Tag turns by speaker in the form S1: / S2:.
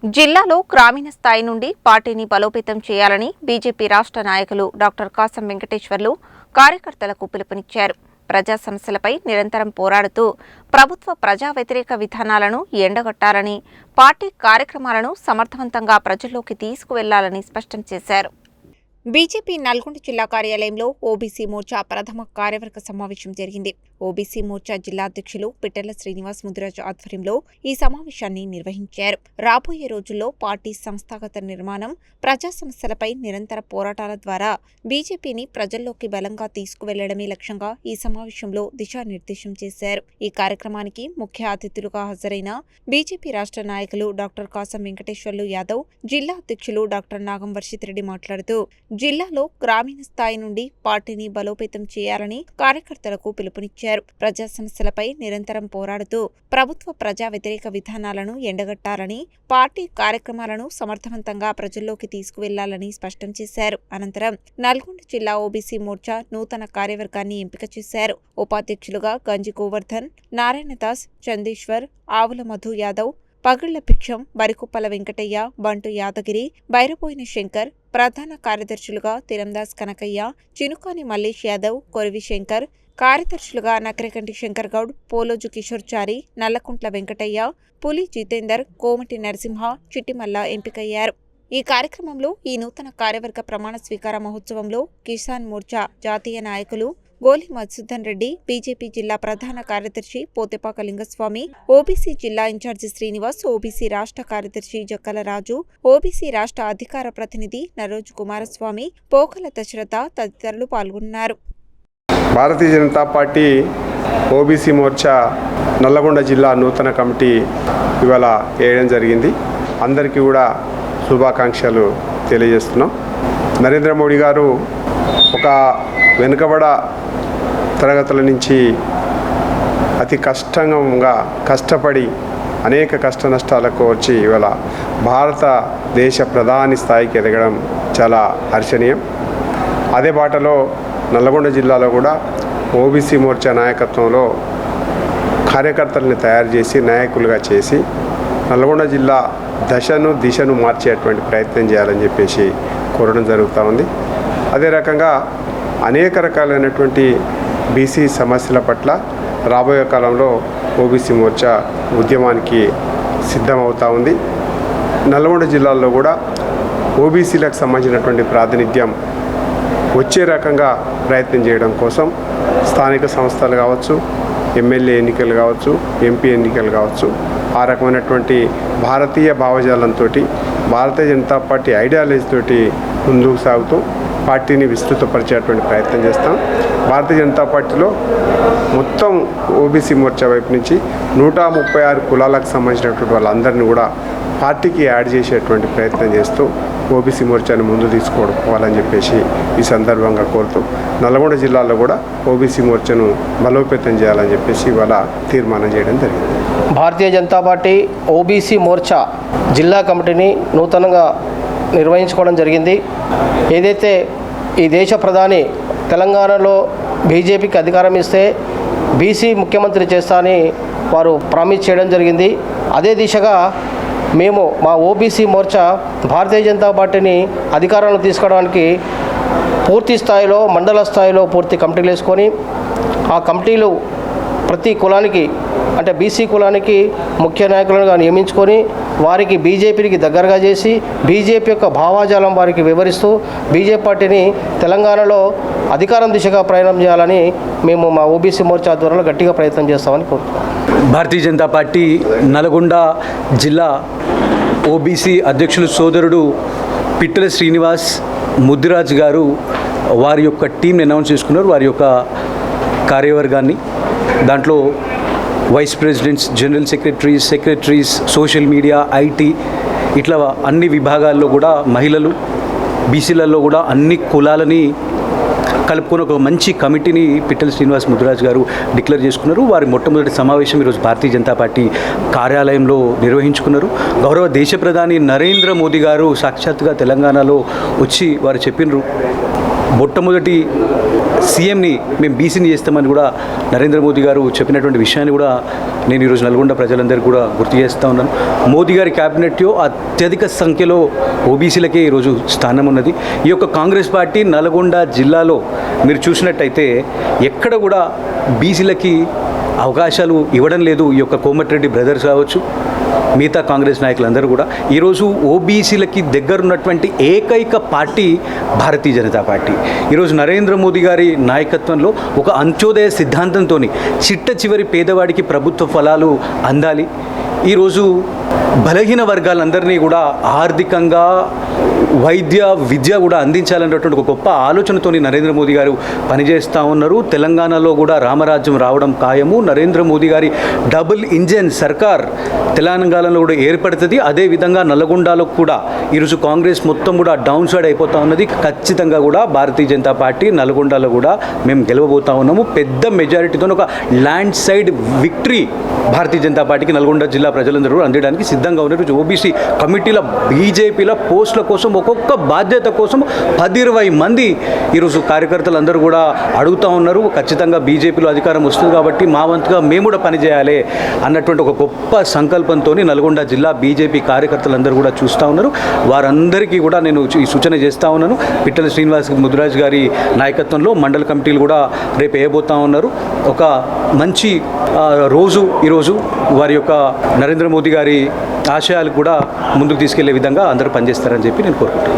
S1: జిల్లాలో గ్రామీణ స్థాయి నుండి పార్టీని బలోపేతం చేయాలని బీజేపీ రాష్ట్ర నాయకులు డాక్టర్ కాసం వెంకటేశ్వర్లు కార్యకర్తలకు పిలుపునిచ్చారు. ప్రజా సమస్యలపై నిరంతరం పోరాడుతూ ప్రభుత్వ ప్రజా వ్యతిరేక విధానాలను ఎండగట్టాలని, పార్టీ కార్యక్రమాలను సమర్థవంతంగా ప్రజల్లోకి తీసుకువెళ్లాలని స్పష్టం చేశారు. బీజేపీ నల్గొండ జిల్లా కార్యాలయంలో ఓబీసీ మోర్చా ప్రథమ కార్యవర్గ సమావేశం జరిగింది. ఓబీసీ మోర్చా జిల్లా అధ్యక్షులు పిట్టెల శ్రీనివాస్ ముదిరాజ్ ఆధ్వర్యంలో ఈ సమావేశాన్ని నిర్వహించారు. రాబోయే రోజుల్లో పార్టీ సంస్థాగత నిర్మాణం, ప్రజా సమస్యలపై నిరంతర పోరాటాల ద్వారా బీజేపీని ప్రజల్లోకి బలంగా తీసుకువెళ్లడమే లక్ష్యంగా ఈ సమావేశంలో దిశానిర్దేశం చేశారు. ఈ కార్యక్రమానికి ముఖ్య అతిథులుగా హాజరైన బీజేపీ రాష్ట్ర నాయకులు డాక్టర్ కాసం వెంకటేశ్వర్లు యాదవ్, జిల్లా అధ్యక్షులు డాక్టర్ నాగం వర్షిత్ రెడ్డి మాట్లాడుతూ జిల్లాలో గ్రామీణ స్థాయి నుండి పార్టీని బలోపేతం చేయాలని కార్యకర్తలకు పిలుపునిచ్చారు. ప్రజా సమస్యలపై నిరంతరం పోరాడుతూ ప్రభుత్వ ప్రజా వ్యతిరేక విధానాలను ఎండగట్టాలని, పార్టీ కార్యక్రమాలను సమర్థవంతంగా ప్రజల్లోకి తీసుకువెళ్లాలని స్పష్టం చేశారు. అనంతరం నల్గొండ జిల్లా ఓబీసీ మోర్చా నూతన కార్యవర్గాన్ని ఎంపిక చేశారు. ఉపాధ్యక్షులుగా గంజి గోవర్ధన్, నారాయణదాస్, చందేశ్వర్, ఆవుల మధు యాదవ్, పగిళ్ల భిక్షం, బరికుప్పల వెంకటయ్య, బంటు యాదగిరి, బైరపోయిన శంకర్, ప్రధాన కార్యదర్శులుగా తిరందాస్ కనకయ్య, చినుకాని మల్లేష్ యాదవ్, కొరివి శంకర్, కార్యదర్శులుగా నకరికంటి శంకర్ గౌడ్, పోలోజు కిషోర్ చారి, నల్లకుంట్ల వెంకటయ్య, పులి జితేందర్, కోమటి నరసింహ, చిట్టిమల్ల ఎంపికయ్యారు. ఈ కార్యక్రమంలో ఈ నూతన కార్యవర్గ ప్రమాణ స్వీకార మహోత్సవంలో కిసాన్ మోర్చా జాతీయ నాయకులు గోలి మధుసూదన్ రెడ్డి, బీజేపీ జిల్లా ప్రధాన కార్యదర్శి పోతెపాక లింగస్వామి, ఓబీసీ జిల్లా ఇన్ఛార్జి శ్రీనివాస్, ఓబీసీ రాష్ట్ర కార్యదర్శి జక్కల రాజు, ఓబీసీ రాష్ట్ర అధికార ప్రతినిధి నరోజు కుమారస్వామి, పోకల దశరథ తదితరులు పాల్గొన్నారు.
S2: భారతీయ జనతా పార్టీ ఓబీసీ మోర్చా నల్లగొండ జిల్లా నూతన కమిటీ ఇవాళ వేయడం జరిగింది. అందరికీ కూడా శుభాకాంక్షలు తెలియజేస్తున్నాం. నరేంద్ర మోడీ గారు ఒక వెనుకబడ తరగతుల నుంచి అతి కష్టపడి అనేక కష్ట నష్టాలకు వచ్చి ఇవాళ భారతదేశ ప్రధాని స్థాయికి ఎదగడం చాలా హర్షణీయం. అదే బాటలో నల్లగొండ జిల్లాలో కూడా ఓబీసీ మోర్చా నాయకత్వంలో కార్యకర్తల్ని తయారు చేసి నాయకులుగా చేసి నల్లగొండ జిల్లా దిశను మార్చేటువంటి ప్రయత్నం చేయాలని చెప్పేసి కోరడం జరుగుతూ ఉంది. అదే రకంగా అనేక రకాలైనటువంటి బీసీ సమస్యల పట్ల రాబోయే కాలంలో ఓబీసీ మోర్చా ఉద్యమానికి సిద్ధమవుతూ ఉంది. నల్గొండ జిల్లాలో కూడా ఓబీసీలకు సంబంధించినటువంటి ప్రాతినిధ్యం వచ్చే రకంగా ప్రయత్నం చేయడం కోసం స్థానిక సంస్థలు కావచ్చు, ఎమ్మెల్యే ఎన్నికలు కావచ్చు, ఎంపీ ఎన్నికలు కావచ్చు, ఆ రకమైనటువంటి భారతీయ భావజాలంతో భారతీయ జనతా పార్టీ ఐడియాలజీతోటి ముందుకు సాగుతూ పార్టీని విస్తృతపరిచేటువంటి ప్రయత్నం చేస్తాం. భారతీయ జనతా పార్టీలో మొత్తం ఓబీసీ మోర్చా వైపు నుంచి 136 కులాలకు సంబంధించినటువంటి వాళ్ళందరినీ కూడా పార్టీకి యాడ్ చేసేటువంటి ప్రయత్నం చేస్తూ ఓబీసీ మోర్చాని ముందు తీసుకోవాలని చెప్పేసి ఈ సందర్భంగా కోరుతూ నల్గొండ జిల్లాలో కూడా ఓబీసీ మోర్చాను బలోపేతం చేయాలని చెప్పేసి ఇవాళ తీర్మానం చేయడం జరిగింది.
S3: భారతీయ జనతా పార్టీ ఓబీసీ మోర్చా జిల్లా కమిటీని నూతనంగా నిర్వహించుకోవడం జరిగింది. ఏదైతే ఈ దేశ ప్రధాని తెలంగాణలో బీజేపీకి అధికారం ఇస్తే బీసీ ముఖ్యమంత్రి చేస్తానని వారు ప్రామిస్ చేయడం జరిగింది. అదే దిశగా మేము మా ఓబీసీ మోర్చా భారతీయ జనతా పార్టీని అధికారంలో తీసుకోవడానికి పూర్తి స్థాయిలో మండల స్థాయిలో పూర్తి కమిటీలు వేసుకొని ఆ కమిటీలు ప్రతి కులానికి అంటే బీసీ కులానికి ముఖ్య నాయకులను నియమించుకొని వారికి బీజేపీకి దగ్గరగా చేసి బీజేపీ యొక్క భావాజాలం వారికి వివరిస్తూ బీజేపీ పార్టీని తెలంగాణలో అధికారం దిశగా ప్రయాణం చేయాలని మేము మా ఓబీసీ మోర్చా ఆధ్వర్యంలో గట్టిగా ప్రయత్నం చేస్తామని కోరుతున్నాం.
S4: భారతీయ జనతా పార్టీ నల్గొండ జిల్లా ఓబీసీ అధ్యక్షులు సోదరుడు పిట్టెల శ్రీనివాస్ ముదిరాజ్ గారు వారి యొక్క టీంని అనౌన్స్ చేసుకున్నారు. వారి యొక్క కార్యవర్గాన్ని దాంట్లో vice presidents, general secretaries, social media, IT ఇట్లా అన్ని విభాగాల్లో కూడా మహిళలు, బీసీలలో కూడా అన్ని కులాలని కలుపుకొని ఒక మంచి కమిటీని పిట్టెల శ్రీనివాస్ ముదిరాజ్ గారు డిక్లేర్ చేసుకున్నారు. వారి మొట్టమొదటి సమావేశం ఈరోజు భారతీయ జనతా పార్టీ కార్యాలయంలో నిర్వహించుకున్నారు. గౌరవ దేశ ప్రధాని నరేంద్ర మోదీ గారు సాక్షాత్తుగా తెలంగాణలో వచ్చి వారు చెప్పినారు, మొట్టమొదటి సీఎంని మేము బీసీని చేస్తామని కూడా నరేంద్ర మోదీ గారు చెప్పినటువంటి విషయాన్ని కూడా నేను ఈరోజు నల్గొండ ప్రజలందరికీ కూడా గుర్తు చేస్తూ ఉన్నాను. మోదీ గారి క్యాబినెట్లో అత్యధిక సంఖ్యలో ఓబీసీలకే ఈరోజు స్థానం ఉన్నది. ఈ యొక్క కాంగ్రెస్ పార్టీ నల్గొండ జిల్లాలో మీరు చూసినట్టయితే ఎక్కడ కూడా బీసీలకి అవకాశాలు ఇవ్వడం లేదు. ఈ యొక్క కోమటిరెడ్డి బ్రదర్స్ కావచ్చు, మిగతా కాంగ్రెస్ నాయకులందరూ కూడా ఈరోజు ఓబీసీలకి దగ్గరున్నటువంటి ఏకైక పార్టీ భారతీయ జనతా పార్టీ. ఈరోజు నరేంద్ర మోదీ గారి నాయకత్వంలో ఒక అంత్యోదయ సిద్ధాంతంతో చిట్ట చివరి పేదవాడికి ప్రభుత్వ ఫలాలు అందాలి, ఈరోజు బలహీన వర్గాలందరినీ కూడా ఆర్థికంగా వైద్య విద్య కూడా అందించాలన్నటువంటి ఒక గొప్ప ఆలోచనతో నరేంద్ర మోదీ గారు పనిచేస్తూ ఉన్నారు. తెలంగాణలో కూడా రామరాజ్యం రావడం ఖాయము. నరేంద్ర మోదీ గారి డబుల్ ఇంజన్ సర్కార్ తెలంగాణలో కూడా ఏర్పడుతుంది. అదేవిధంగా నల్గొండలో కూడా ఈరోజు కాంగ్రెస్ మొత్తం కూడా డౌన్ సైడ్ అయిపోతూ ఉన్నది. ఖచ్చితంగా కూడా భారతీయ జనతా పార్టీ నల్గొండలో కూడా మేము గెలవబోతూ ఉన్నాము. పెద్ద మెజారిటీతో ఒక land side victory Bharatiya Janata పార్టీకి నల్గొండ జిల్లా ప్రజలందరూ అందడానికి సిద్ధంగా ఉన్నారు. ఓబీసీ కమిటీల బీజేపీల పోస్టుల కోసం ఒక్కొక్క బాధ్యత కోసం 10-20 మంది ఈరోజు కార్యకర్తలు అందరూ కూడా అడుగుతూ ఉన్నారు. ఖచ్చితంగా బీజేపీలో అధికారం వస్తుంది కాబట్టి మా వంతుగా మేము కూడా పనిచేయాలి అన్నటువంటి ఒక గొప్ప సంకల్పంతో నల్గొండ జిల్లా బీజేపీ కార్యకర్తలందరూ కూడా చూస్తూ ఉన్నారు. వారందరికీ కూడా నేను ఈ సూచన చేస్తూ ఉన్నాను. పిట్టల శ్రీనివాస్ ముదిరాజ్ గారి నాయకత్వంలో మండల కమిటీలు కూడా రేపు వేయబోతూ ఉన్నారు. ఒక మంచి రోజు ఈరోజు వారి యొక్క నరేంద్ర మోదీ గారి ఆశయాలు కూడా ముందుకు తీసుకెళ్లే విధంగా అందరూ పనిచేస్తారని చెప్పి నేను కోరుకుంటున్నాను.